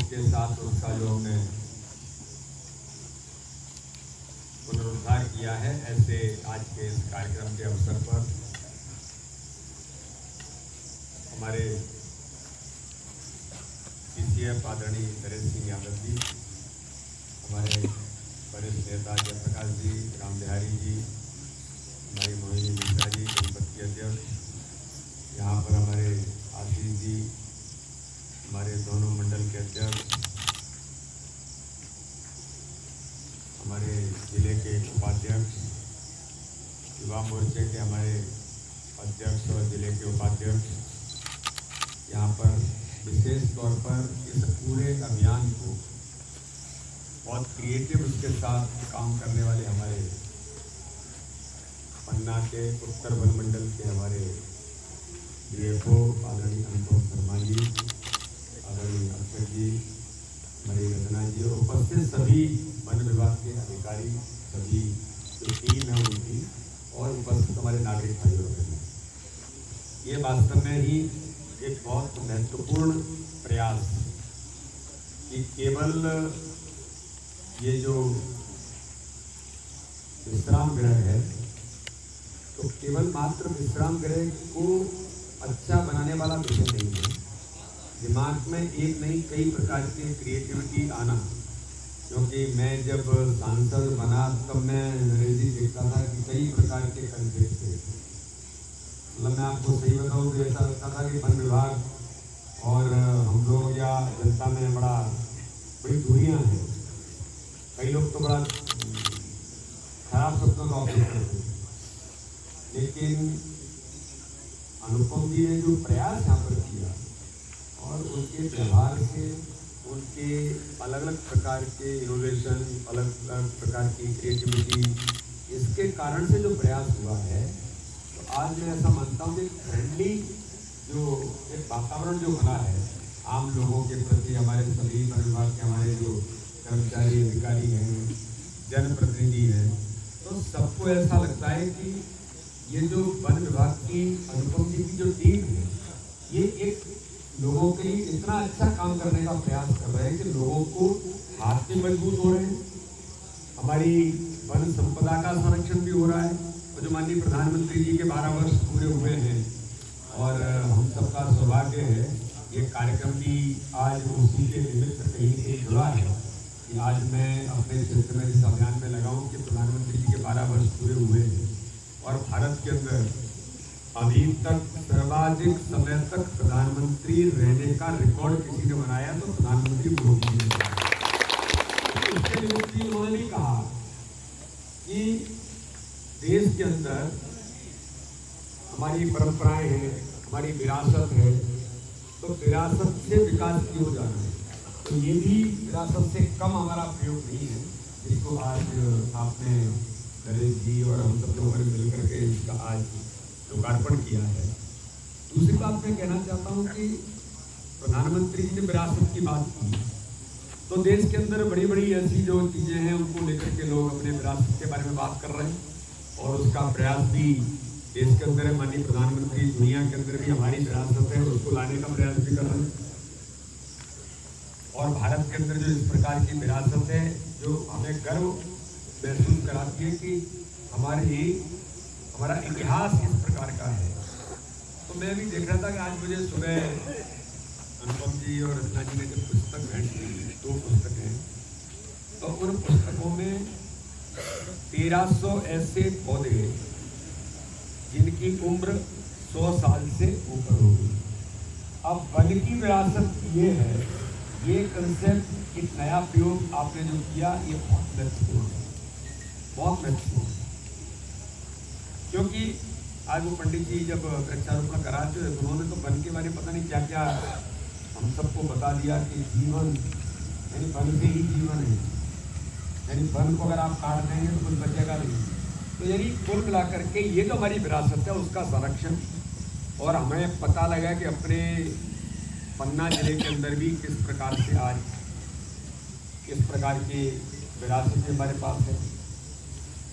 के साथ उसका जो हमने पुनरुद्धार किया है, ऐसे आज के इस कार्यक्रम के अवसर पर हमारे CCF आदरणीय नरेंद्र सिंह यादव जी, हमारे वरिष्ठ नेता जयप्रकाश जी, राम बिहारी जी, हमारी मोहिनी मिश्रा जी, गणपति अध्यक्ष, यहाँ पर हमारे आशीष जी, हमारे दोनों मंडल के अध्यक्ष, हमारे जिले के उपाध्यक्ष, युवा मोर्चे के हमारे अध्यक्ष और जिले के उपाध्यक्ष, यहाँ पर विशेष तौर पर इस पूरे अभियान को बहुत क्रिएटिव उसके साथ काम करने वाले हमारे पन्ना के उत्तर वन मंडल के हमारे DFO आदरणीय अनुपम शर्मा जी, आदरणीय अक्षर जी, हमारी रचना जी और उपस्थित सभी वन विभाग के अधिकारी, सभी जो टीम है उनकी और उपस्थित हमारे नागरिक भाइयों बहनों, ये वास्तव में ही एक बहुत महत्वपूर्ण प्रयास कि केवल ये जो विश्राम गृह है तो केवल मात्र विश्राम गृह को अच्छा बनाने वाला विषय नहीं है। दिमाग में एक नहीं कई प्रकार के क्रिएटिविटी आना, क्योंकि मैं जब सांसद बना तब मैं अंग्रेजी देखता था कि कई प्रकार के कंसेप्ट थे। मतलब मैं आपको सही बताऊँ तो ऐसा लगता था कि वन विभाग और हम लोग या जनता में बड़ी दूरियां हैं। कई लोग तो बड़ा खराब शब्दों का उपयोग करते थे, लेकिन अनुपम जी ने जो प्रयास यहाँ पर किया और उनके व्यवहार से, उनके अलग अलग प्रकार के इनोवेशन, अलग अलग प्रकार की क्रिएटिविटी, इसके कारण से जो प्रयास हुआ है, तो आज मैं ऐसा मानता हूँ कि फ्रेंडली जो एक वातावरण जो बना है आम लोगों के प्रति, हमारे सभी वन विभाग के हमारे जो कर्मचारी अधिकारी हैं, जनप्रतिनिधि हैं, तो सबको ऐसा लगता है कि ये जो वन विभाग की अनुपम जी की जो टीम है, ये एक लोगों के लिए इतना अच्छा काम करने का प्रयास कर रहे हैं कि लोगों को हाथ भी मजबूत हो रहे हैं, हमारी वन संपदा का संरक्षण भी हो रहा है। और जो माननीय प्रधानमंत्री जी के 12 वर्ष पूरे हुए हैं और हम सबका सौभाग्य है ये कार्यक्रम भी आज उसी के निमित्त कहीं से जुड़ा है कि आज मैं अपने क्षेत्र में इस अभियान में लगाऊं कि प्रधानमंत्री जी के 12 वर्ष पूरे हुए हैं और भारत के अंदर अभी तक सर्वाधिक समय तक प्रधानमंत्री रहने का रिकॉर्ड किसी ने बनाया तो प्रधानमंत्री मोदी ने बनाया। उसके निमित्त उन्होंने भी कहा कि देश के अंदर हमारी परंपराएं हैं, हमारी विरासत है, तो विरासत से विकास क्यों जाना है, तो ये भी विरासत से कम हमारा प्रयोग नहीं है, जिसको आज आपने नरेश जी और हम सब लोगों ने मिलकर के इसका आज लोकार्पण किया है। दूसरी बात मैं कहना चाहता हूँ कि प्रधानमंत्री जी ने विरासत की बात की, तो देश के अंदर बड़ी बड़ी ऐसी जो चीज़ें हैं उनको लेकर के लोग अपने विरासत के बारे में बात कर रहे हैं और उसका प्रयास भी देश के अंदर है। माननीय प्रधानमंत्री दुनिया के अंदर भी हमारी विरासत है उसको लाने का प्रयास भी कर रहे हैं और भारत के अंदर जो इस प्रकार की विरासत है जो हमें गर्व महसूस कराती है कि हमारा इतिहास इस प्रकार का है। तो मैं भी देख रहा था कि आज मुझे सुबह अनुपम जी और रचना जी ने जब पुस्तक भेंट की, 2 पुस्तक हैं, तो उन पुस्तकों में 1300 ऐसे पौधे जिनकी उम्र 100 साल से ऊपर होगी। अब वन की विरासत ये है, ये कंसेप्ट, एक नया प्रयोग आपने जो किया ये बहुत महत्वपूर्ण है, बहुत महत्वपूर्ण, क्योंकि आज वो पंडित जी जब वृक्षारोपण कराते थे उन्होंने तो वन के बारे में पता नहीं क्या क्या हम सबको बता दिया कि जीवन यानी वन से ही जीवन है, यानी वन को अगर आप काट देंगे तो कुछ बचेगा नहीं। तो यानी कुल मिलाकर के ये जो हमारी विरासत है उसका संरक्षण, और हमें पता लगा कि अपने पन्ना जिले के अंदर भी किस प्रकार से आज किस प्रकार की विरासत हमारे पास है।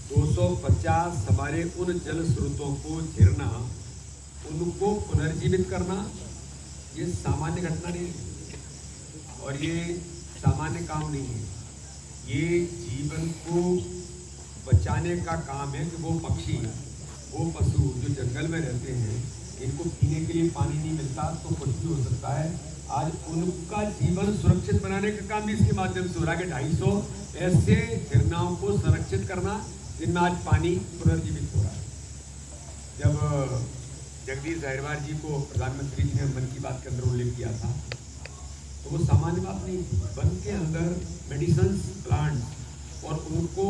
250 हमारे उन जल स्रोतों को झिरना, उनको पुनर्जीवित करना, ये सामान्य घटना नहीं है। और ये सामान्य काम नहीं है, ये जीवन को बचाने का काम है कि वो पक्षी, वो पशु जो जंगल में रहते हैं, इनको पीने के लिए पानी नहीं मिलता तो कुछ भी हो सकता है। आज उनका जीवन सुरक्षित बनाने का काम भी इसके माध्यम से हो रहा है कि 250 ऐसे हिरनाओं को संरक्षित करना जिनमें आज पानी पुनर्जीवित हो रहा है। जब जगदीश धारीवाल जी को प्रधानमंत्री जी ने मन की बात के अंदर उल्लेख किया था, तो वो सामान्य बात नहीं थी। वन के अंदर मेडिसिन प्लांट और उनको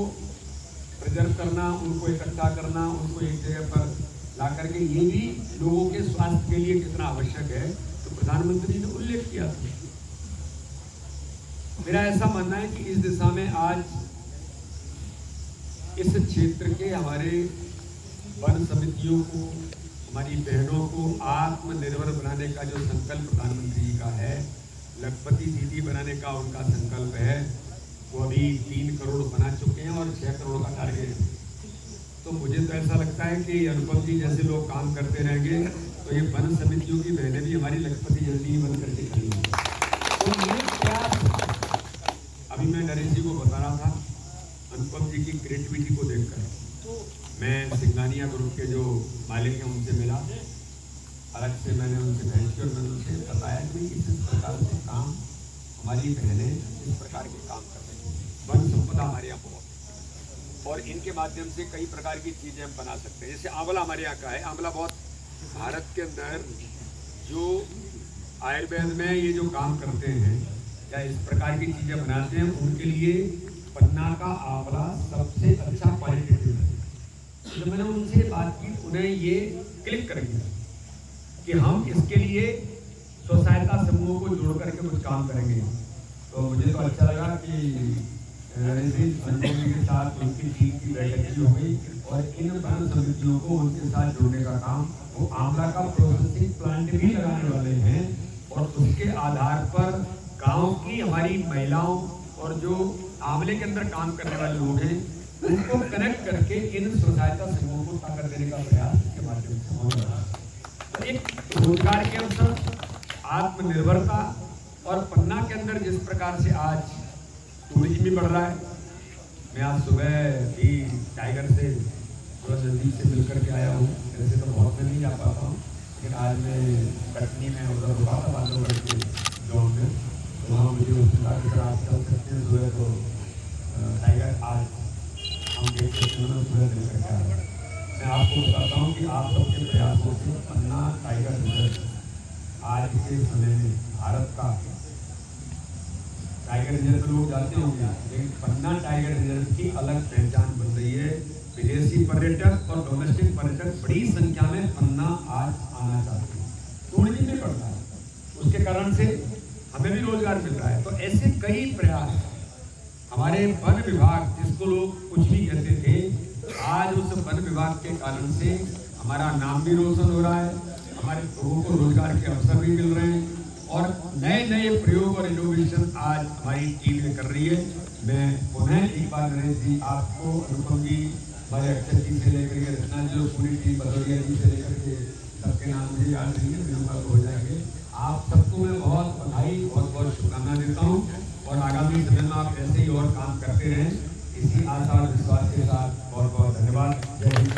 प्रिजर्व करना, उनको इकट्ठा करना, उनको एक जगह पर ला करके ये भी लोगों के स्वास्थ्य के लिए कितना आवश्यक है, तो प्रधानमंत्री ने उल्लेख किया था। मेरा ऐसा मानना है कि इस दिशा में आज इस क्षेत्र के हमारे वन समितियों को, हमारी बहनों को आत्मनिर्भर बनाने का जो संकल्प प्रधानमंत्री जी का है, लखपति दीदी बनाने का उनका संकल्प है, वो अभी 3 करोड़ बना चुके हैं और 6 करोड़ का टारगेट है। तो मुझे तो ऐसा लगता है कि अनुपम जी जैसे लोग काम करते रहेंगे तो ये वन समितियों की बहनें भी हमारी लखपति जल्दी ही बन करके खड़ी होंगी। तो ये प्रयास, अभी मैं नरेश जी को बता रहा था, अनुपम जी की क्रिएटिविटी को देखकर मैं सिंगानिया ग्रुप के जो मालिक हैं उनसे मिला, अलग से मैंने उनसे भेज की और मैंने उनसे बताया कि इस प्रकार से काम हमारी बहनें इस प्रकार के काम कर रही हैं। वन संपदा हमारे यहाँ बहुत, और इनके माध्यम से कई प्रकार की चीज़ें हम बना सकते हैं। जैसे आंवला हमारे यहाँ का है, आंवला बहुत भारत के अंदर जो आयुर्वेद में ये जो काम करते हैं या इस प्रकार की चीज़ें बनाते हैं, उनके लिए पन्ना का आंवला सबसे अच्छा क्वालिटेटिव है। जब मैंने उनसे बात की, उन्हें ये क्लिक कर गया कि हम इसके लिए स्वसहायता समूहों को जोड़ करके कुछ काम करेंगे। तो मुझे तो अच्छा लगा कि अनुपम के साथ उनकी टीम की बैठक हो गई और इन वन समितियों को उनके साथ जोड़ने का काम, वो आंवला का प्रोसेसिंग प्लांट भी लगाने वाले हैं और उसके आधार पर गांव की हमारी महिलाओं और जो आंवले के अंदर काम करने वाले लोग हैं उनको कनेक्ट करके इन स्वसहायता समूहों को ताकत देने का प्रयास के माध्यम से हो रहा है। तो एक रोजगार के अवसर, आत्मनिर्भरता, और पन्ना के अंदर जिस प्रकार से आज टूरिज्म भी बढ़ रहा है। मैं आज सुबह भी टाइगर से थोड़ा नजदीक से मिल करके आया हूँ। वैसे तो बहुत में नहीं जा पाता हूँ, लेकिन आज मैं कटनी में उधर रुका था बांधवगढ़ के गाँव में, तो वहाँ मुझे उसने कहा कि आप चल सकते हैं सुबह, तो टाइगर आज हम देख सकते हैं सुबह मिल करके आया। मैं आपको बताता हूँ कि आप सबके प्रयासों से पन्ना टाइगर रिजर्व आज के समय में भारत का टाइगर रिजर्व लोग जाते होंगे, लेकिन पन्ना टाइगर रिजर्व की अलग पहचान बन रही है। विदेशी पर्यटक और डोमेस्टिक पर्यटक बड़ी संख्या में पन्ना आज आना चाहते हैं, टूरिज्म भी बढ़ता है, उसके कारण से हमें भी रोजगार मिल रहा है। तो ऐसे कई प्रयास हमारे वन विभाग, जिसको लोग कुछ भी कहते थे, आज उस वन विभाग के कारण से हमारा नाम भी रोशन हो रहा है, हमारे लोगों को रोजगार के अवसर भी मिल रहे हैं और नए नए प्रयोग और इनोवेशन आज हमारी टीम में कर रही है। मैं पुनः एक बार नरेश जी, आपको, अनुपम जी, हमारे अक्षर जी से लेकर के रचना जी, पूरी टीम बदौरिया जी से लेकर के सबके नाम मुझे याद नहीं है, मेरे हो जाएंगे। आप सबको मैं बहुत बधाई, बहुत बहुत शुभकामना देता हूँ और आगामी समय में आप ऐसे ही और काम करते रहें, इसी आशा और विश्वास के साथ बहुत बहुत धन्यवाद। जय हिंद।